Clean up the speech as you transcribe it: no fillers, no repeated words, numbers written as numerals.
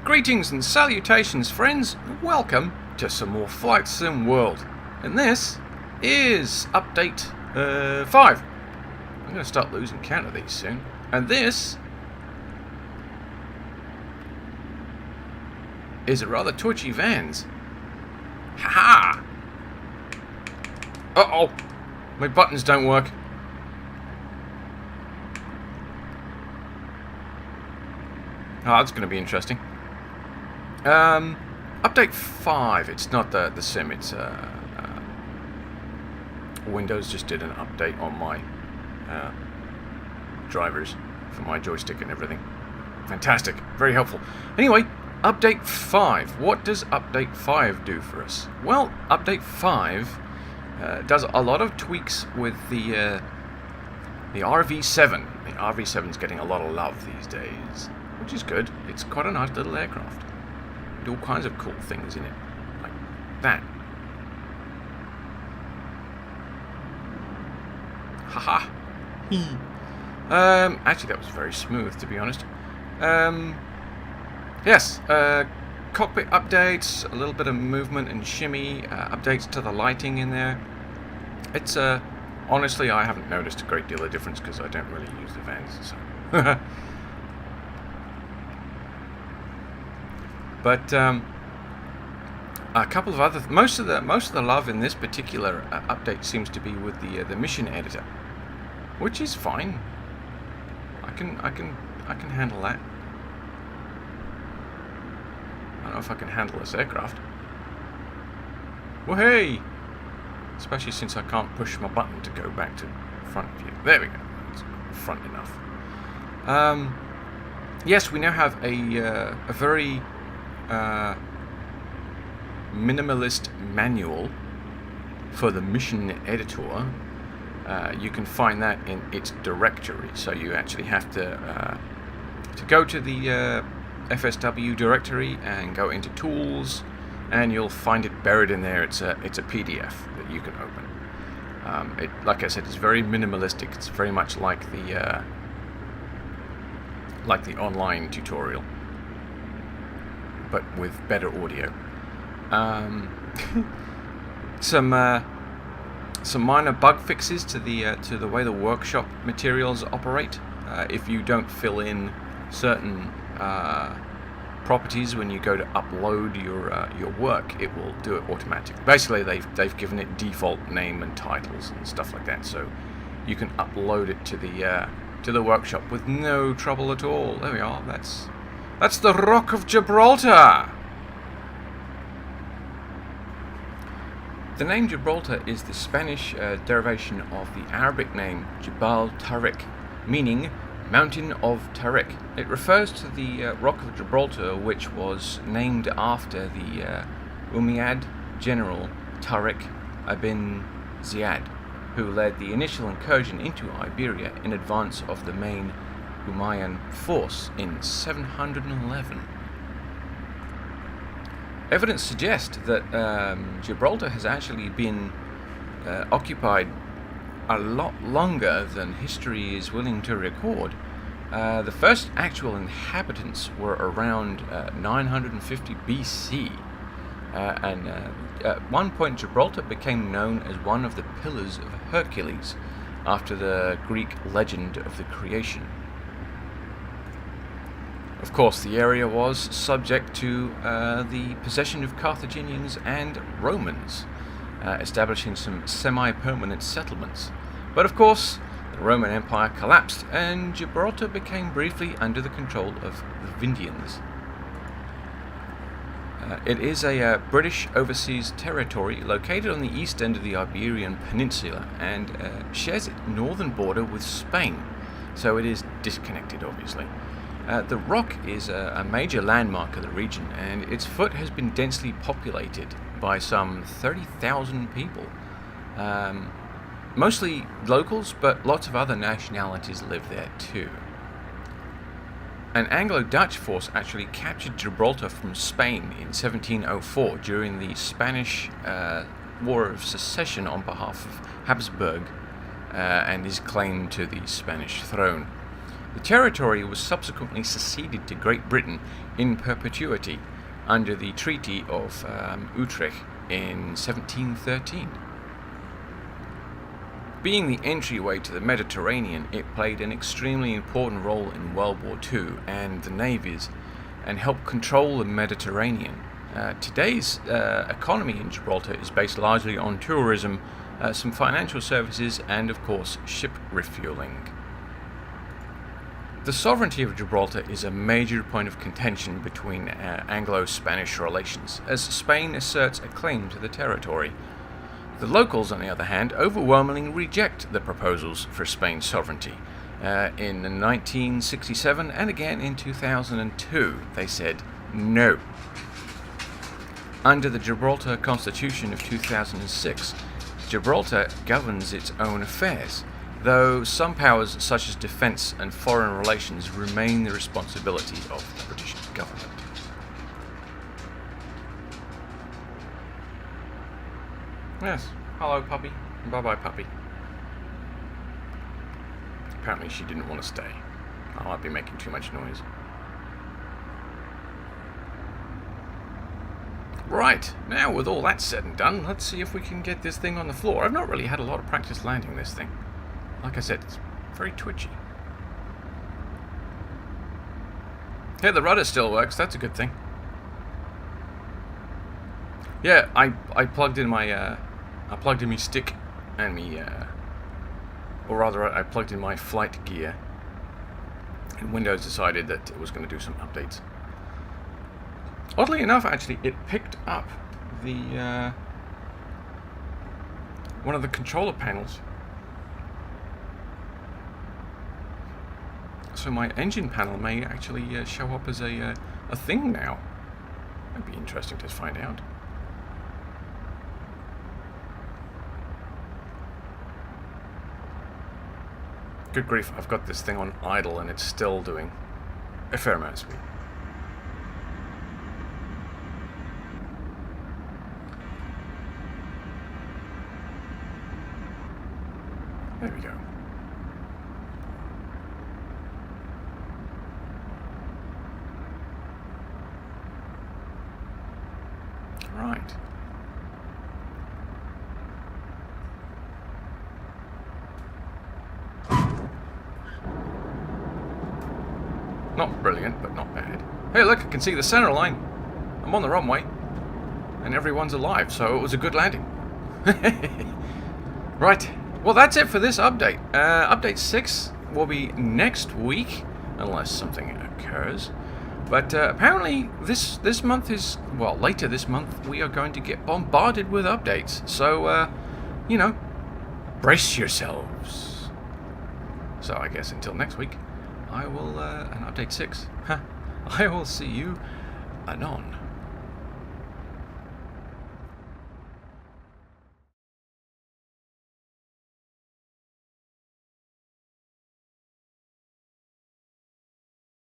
Greetings and salutations, friends. Welcome to some more Flight Sim World. And this is update 5. I'm going to start losing count of these soon. And this is a rather twitchy Vans. Haha! Uh-oh! My buttons don't work. Oh, that's going to be interesting. Update 5. It's not the sim. It's Windows just did an update on my drivers for my joystick and everything. Fantastic. Very helpful. Anyway, update 5. What does update 5 do for us? Well, update 5 does a lot of tweaks with the RV7. The RV7 is getting a lot of love these days, which is good. It's quite a nice little aircraft. All kinds of cool things in it, like that. Haha. Actually, that was very smooth, to be honest. Yes. Cockpit updates, a little bit of movement and shimmy, updates to the lighting in there. It's honestly, I haven't noticed a great deal of difference because I don't really use the Vans. So. But a couple of other most of the love in this particular update seems to be with the mission editor, which is fine. I can handle that. I don't know if I can handle this aircraft. Well, hey, especially since I can't push my button to go back to front view. There we go. It's front enough. Yes, we now have a very minimalist manual for the mission editor. You can find that in its directory, so you actually have to go to the FSW directory and go into tools, and you'll find it buried in there. It's a PDF that you can open. It, like I said, it's very minimalistic. It's very much like the online tutorial, but with better audio. Some minor bug fixes to the way the workshop materials operate. If you don't fill in certain properties when you go to upload your work, it will do it automatically. Basically, they've given it default name and titles and stuff like that, so you can upload it to the workshop with no trouble at all. There we are. That's the Rock of Gibraltar! The name Gibraltar is the Spanish derivation of the Arabic name Jabal Tariq, meaning Mountain of Tariq. It refers to the Rock of Gibraltar, which was named after the Umayyad general Tariq ibn Ziyad, who led the initial incursion into Iberia in advance of the main Umayyan force in 711. Evidence suggests that Gibraltar has actually been occupied a lot longer than history is willing to record. The first actual inhabitants were around 950 BC, and at one point Gibraltar became known as one of the Pillars of Hercules, after the Greek legend of the creation. Of course, the area was subject to the possession of Carthaginians and Romans, establishing some semi-permanent settlements. But of course, the Roman Empire collapsed and Gibraltar became briefly under the control of the Vindians. It is a British overseas territory located on the east end of the Iberian Peninsula and shares its northern border with Spain, so it is disconnected, obviously. The Rock is a major landmark of the region, and its foot has been densely populated by some 30,000 people. Mostly locals, but lots of other nationalities live there too. An Anglo-Dutch force actually captured Gibraltar from Spain in 1704 during the Spanish War of Secession on behalf of Habsburg and his claim to the Spanish throne. The territory was subsequently ceded to Great Britain in perpetuity under the Treaty of Utrecht in 1713. Being the entryway to the Mediterranean, it played an extremely important role in World War II and the navies, and helped control the Mediterranean. Today's economy in Gibraltar is based largely on tourism, some financial services, and of course ship refueling. The sovereignty of Gibraltar is a major point of contention between Anglo-Spanish relations, as Spain asserts a claim to the territory. The locals, on the other hand, overwhelmingly reject the proposals for Spain's sovereignty. In 1967 and again in 2002, they said no. Under the Gibraltar Constitution of 2006, Gibraltar governs its own affairs, though some powers such as defence and foreign relations remain the responsibility of the British government. Yes, hello puppy, bye-bye puppy. Apparently she didn't want to stay. I might be making too much noise. Right, now with all that said and done, let's see if we can get this thing on the floor. I've not really had a lot of practice landing this thing. Like I said, it's very twitchy. Yeah, the rudder still works, that's a good thing. Yeah, I plugged in my stick and me or rather I plugged in my flight gear, and Windows decided that it was going to do some updates. Oddly enough, actually, it picked up the one of the controller panels. So my engine panel may actually show up as a thing now. That'd be interesting to find out. Good grief, I've got this thing on idle and it's still doing a fair amount of speed. There we go. Right. Not brilliant, but not bad. Hey, look, I can see the center line. I'm on the runway. And everyone's alive, so it was a good landing. Right. Well, that's it for this update. Update 6 will be next week, unless something occurs. But apparently this month is, well, later this month, we are going to get bombarded with updates. So, you know, brace yourselves. So I guess until next week, I will, and update 6, I will see you anon.